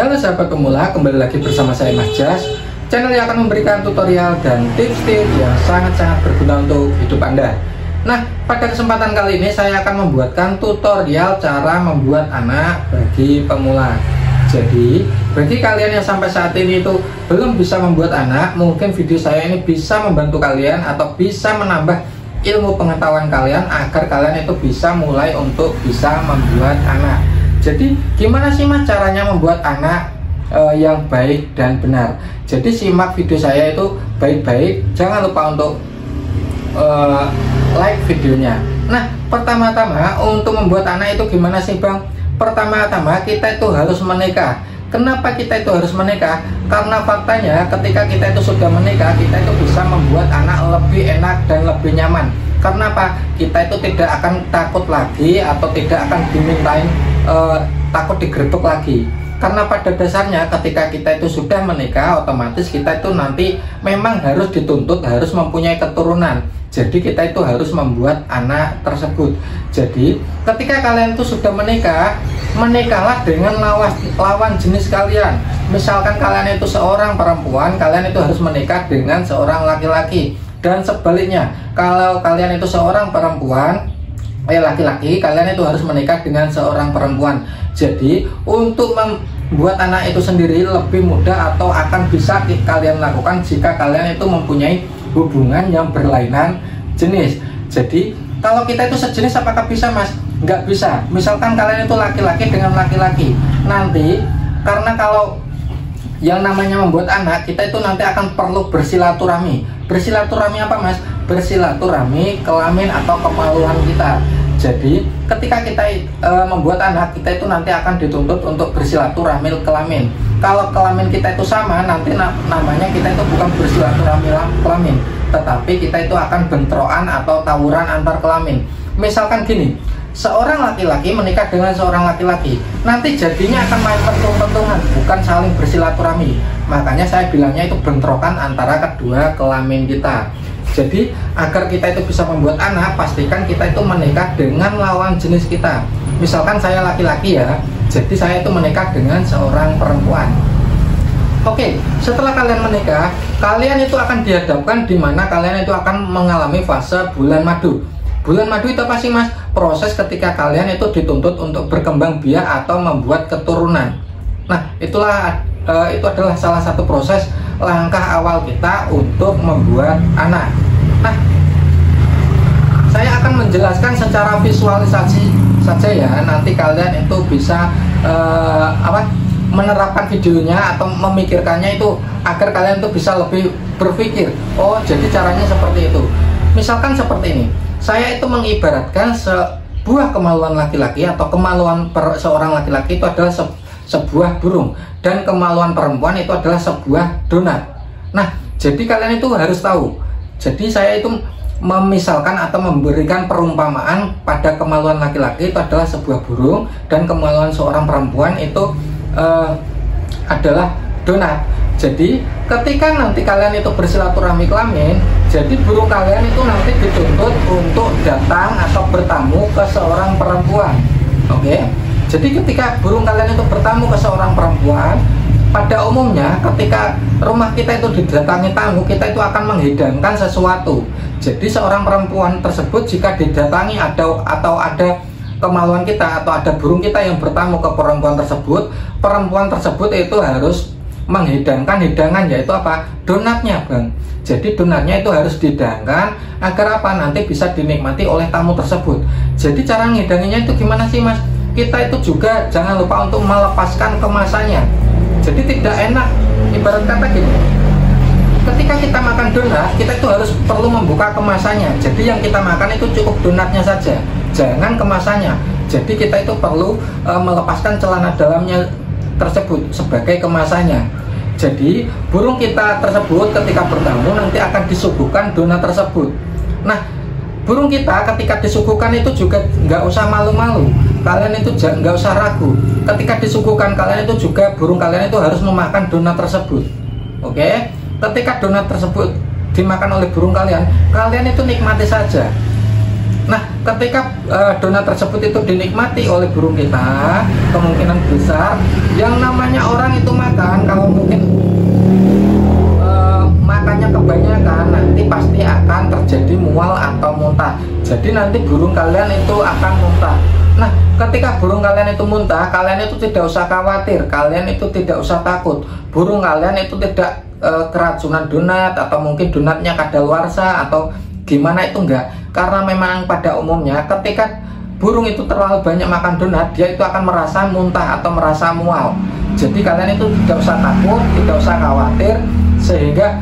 Halo sahabat pemula, kembali lagi bersama saya Mas Jas, channel yang akan memberikan tutorial dan tips-tips yang sangat-sangat berguna untuk hidup Anda. Nah, pada kesempatan kali ini saya akan membuatkan tutorial cara membuat anak bagi pemula. Jadi, bagi kalian yang sampai saat ini itu belum bisa membuat anak, mungkin video saya ini bisa membantu kalian atau bisa menambah ilmu pengetahuan kalian agar kalian itu bisa mulai untuk bisa membuat anak. Jadi gimana sih Mas caranya membuat anak yang baik dan benar? Jadi simak video saya itu baik-baik, jangan lupa untuk like videonya. Nah, pertama-tama untuk membuat anak itu gimana sih Bang? Pertama-tama kita itu harus menikah. Kenapa kita itu harus menikah? Karena faktanya ketika kita itu sudah menikah, kita itu bisa membuat anak lebih enak dan lebih nyaman. Karena apa? Kita itu tidak akan takut lagi atau tidak akan dimintain takut digerebek lagi. Karena pada dasarnya ketika kita itu sudah menikah, otomatis kita itu nanti memang harus dituntut harus mempunyai keturunan. Jadi kita itu harus membuat anak tersebut. Jadi ketika kalian itu sudah menikah, menikahlah dengan lawan jenis kalian. Misalkan kalian itu seorang perempuan, kalian itu harus menikah dengan seorang laki-laki. Dan sebaliknya, kalau kalian itu seorang perempuan, laki-laki, kalian itu harus menikah dengan seorang perempuan. Jadi untuk membuat anak itu sendiri lebih mudah atau akan bisa kalian lakukan jika kalian itu mempunyai hubungan yang berlainan jenis. Jadi kalau kita itu sejenis apakah bisa Mas? Nggak bisa. Misalkan kalian itu laki-laki dengan laki-laki, nanti karena kalau yang namanya membuat anak, kita itu nanti akan perlu bersilaturahmi. Bersilaturahmi apa Mas? Bersilaturahmi kelamin atau kemaluan kita. Jadi ketika kita membuat anak, kita itu nanti akan dituntut untuk bersilaturahmi kelamin. Kalau kelamin kita itu sama, nanti namanya kita itu bukan bersilaturahmi kelamin, tetapi kita itu akan bentrokan atau tawuran antar kelamin. Misalkan gini, seorang laki-laki menikah dengan seorang laki-laki, nanti jadinya akan main pentung-pentungan, bukan saling bersilaturahmi. Makanya saya bilangnya itu bentrokan antara kedua kelamin kita. Jadi agar kita itu bisa membuat anak, pastikan kita itu menikah dengan lawan jenis kita. Misalkan saya laki-laki ya, jadi saya itu menikah dengan seorang perempuan. Oke, setelah kalian menikah, kalian itu akan dihadapkan di mana kalian itu akan mengalami fase bulan madu. Bulan madu itu apa sih Mas? Proses ketika kalian itu dituntut untuk berkembang biak atau membuat keturunan. Nah, itu adalah salah satu proses langkah awal kita untuk membuat anak. Nah, saya akan menjelaskan secara visualisasi saja ya. Nanti kalian itu bisa menerapkan videonya atau memikirkannya itu agar kalian itu bisa lebih berpikir. Oh, jadi caranya seperti itu. Misalkan seperti ini. Saya itu mengibaratkan sebuah kemaluan laki-laki atau kemaluan seorang laki-laki itu adalah sebuah burung, dan kemaluan perempuan itu adalah sebuah donat. Nah, jadi kalian itu harus tahu. Jadi saya itu memisalkan atau memberikan perumpamaan pada kemaluan laki-laki itu adalah sebuah burung, dan kemaluan seorang perempuan itu adalah donat. Jadi ketika nanti kalian itu bersilaturahmi kelamin, jadi burung kalian itu nanti dituntut untuk datang atau bertamu ke seorang perempuan. Oke. Jadi ketika burung kalian itu bertamu ke seorang perempuan, pada umumnya ketika rumah kita itu didatangi tamu, kita itu akan menghidangkan sesuatu. Jadi seorang perempuan tersebut jika didatangi atau ada kemaluan kita atau ada burung kita yang bertamu ke perempuan tersebut itu harus menghidangkan hidangan, yaitu apa? Donatnya Bang. Jadi donatnya itu harus dihidangkan agar apa? Nanti bisa dinikmati oleh tamu tersebut. Jadi cara ngidanginya itu gimana sih Mas? Kita itu juga jangan lupa untuk melepaskan kemasannya. Jadi tidak enak, ibarat kata gini, ketika kita makan donat, kita itu harus perlu membuka kemasannya. Jadi yang kita makan itu cukup donatnya saja, jangan kemasannya. Jadi kita itu perlu melepaskan celana dalamnya tersebut sebagai kemasannya. Jadi burung kita tersebut ketika bertamu nanti akan disuguhkan donat tersebut. Nah, burung kita ketika disuguhkan itu juga nggak usah malu-malu, kalian itu nggak usah ragu. Ketika disuguhkan, kalian itu juga burung kalian itu harus memakan donat tersebut. Oke, ketika donat tersebut dimakan oleh burung kalian, kalian itu nikmati saja. Nah, ketika donat tersebut itu dinikmati oleh burung kita, kemungkinan besar yang namanya orang itu makan, kalau mungkin makannya kebanyakan, nanti pasti akan terjadi mual atau muntah. Jadi nanti burung kalian itu akan muntah. Nah, ketika burung kalian itu muntah, kalian itu tidak usah khawatir, kalian itu tidak usah takut. Burung kalian itu tidak keracunan donat, atau mungkin donatnya kadaluarsa atau gimana, itu enggak. Karena memang pada umumnya ketika burung itu terlalu banyak makan donat, dia itu akan merasa muntah atau merasa mual. Jadi kalian itu tidak usah takut, tidak usah khawatir, sehingga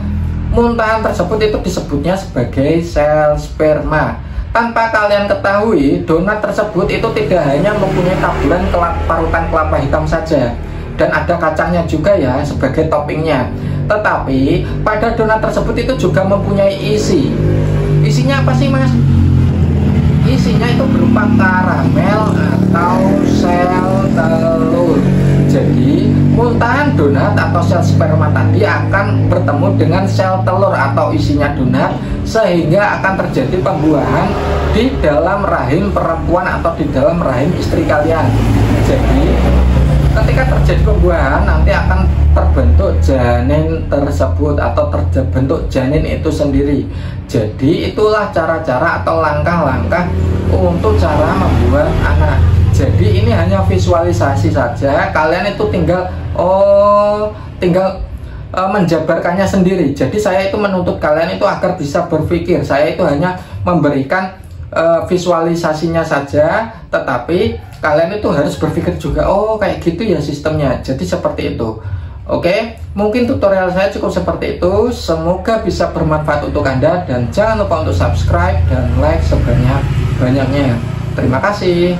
muntahan tersebut itu disebutnya sebagai sel sperma. Tanpa kalian ketahui, donat tersebut itu tidak hanya mempunyai taburan parutan kelapa hitam saja, dan ada kacangnya juga ya sebagai toppingnya. Tetapi pada donat tersebut itu juga mempunyai isi. Isinya apa sih, Mas? Isinya itu berupa karamel atau sel telur. Jadi muntahan donat atau sel sperma tadi akan bertemu dengan sel telur atau isinya donat, sehingga akan terjadi pembuahan di dalam rahim perempuan atau di dalam rahim istri kalian. Jadi ketika terjadi pembuahan, nanti akan terbentuk janin tersebut atau terbentuk janin itu sendiri. Jadi itulah cara-cara atau langkah-langkah untuk cara membuat anak. Jadi ini hanya visualisasi saja, kalian itu tinggal menjabarkannya sendiri. Jadi saya itu menuntut kalian itu agar bisa berpikir. Saya itu hanya memberikan visualisasinya saja, tetapi kalian itu harus berpikir juga, oh kayak gitu ya sistemnya. Jadi seperti itu. Oke, mungkin tutorial saya cukup seperti itu. Semoga bisa bermanfaat untuk Anda, dan jangan lupa untuk subscribe dan like sebanyak-banyaknya. Terima kasih.